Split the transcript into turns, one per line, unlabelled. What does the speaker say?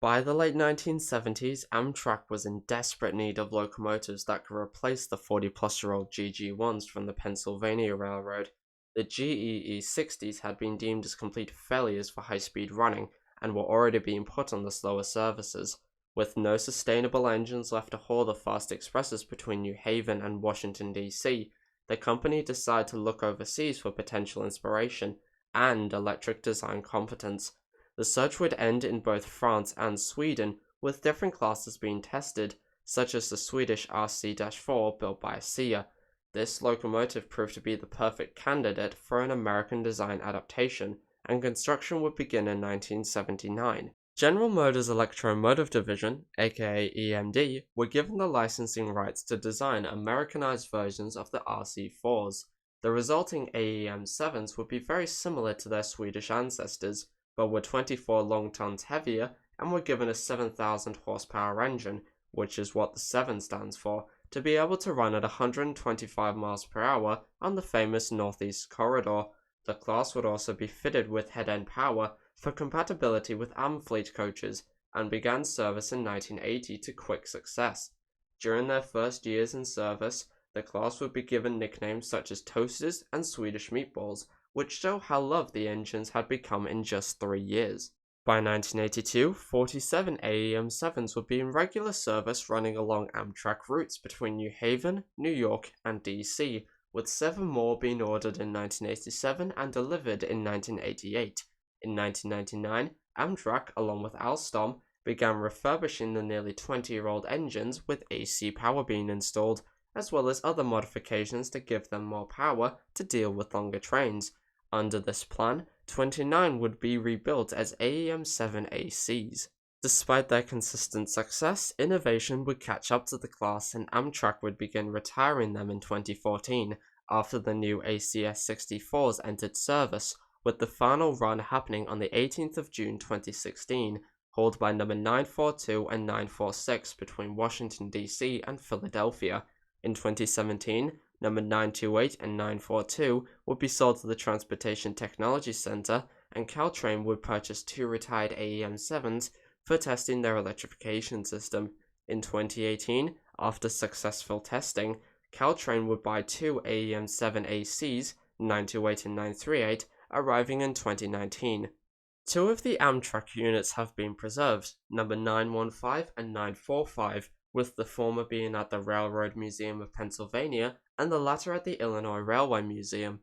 By the late 1970s, Amtrak was in desperate need of locomotives that could replace the 40-plus-year-old GG1s from the Pennsylvania Railroad. The GEE-60s had been deemed as complete failures for high-speed running and were already being put on the slower services. With no sustainable engines left to haul the fast expresses between New Haven and Washington, D.C., the company decided to look overseas for potential inspiration and electric design competence. The search would end in both France and Sweden, with different classes being tested, such as the Swedish RC-4 built by AEM. This locomotive proved to be the perfect candidate for an American design adaptation, and construction would begin in 1979. General Motors' Electromotive Division, aka EMD, were given the licensing rights to design Americanized versions of the RC-4s. The resulting AEM 7s would be very similar to their Swedish ancestors, but were 24 long tons heavier and were given a 7,000 horsepower engine, which is what the 7 stands for, to be able to run at 125 miles per hour on the famous Northeast Corridor. The class would also be fitted with head-end power for compatibility with Amfleet coaches and began service in 1980 to quick success. During their first years in service, the class would be given nicknames such as Toasters and Swedish Meatballs, which show how loved the engines had become in just 3 years. By 1982, 47 AEM 7s would be in regular service running along Amtrak routes between New Haven, New York, and DC, with 7 more being ordered in 1987 and delivered in 1988. In 1999, Amtrak, along with Alstom, began refurbishing the nearly 20-year-old engines with AC power being installed, as well as other modifications to give them more power to deal with longer trains. Under this plan, 29 would be rebuilt as AEM 7 ACs. Despite their consistent success, innovation would catch up to the class and Amtrak would begin retiring them in 2014 after the new ACS 64s entered service, with the final run happening on the 18th of June 2016, hauled by number 942 and 946 between Washington, D.C. and Philadelphia. In 2017, number 928 and 942 would be sold to the Transportation Technology Center, and Caltrain would purchase 2 retired AEM 7s for testing their electrification system. In 2018, after successful testing, Caltrain would buy 2 AEM 7 ACs, 928 and 938, arriving in 2019. 2 of the Amtrak units have been preserved, number 915 and 945, with the former being at the Railroad Museum of Pennsylvania and the latter at the Illinois Railway Museum.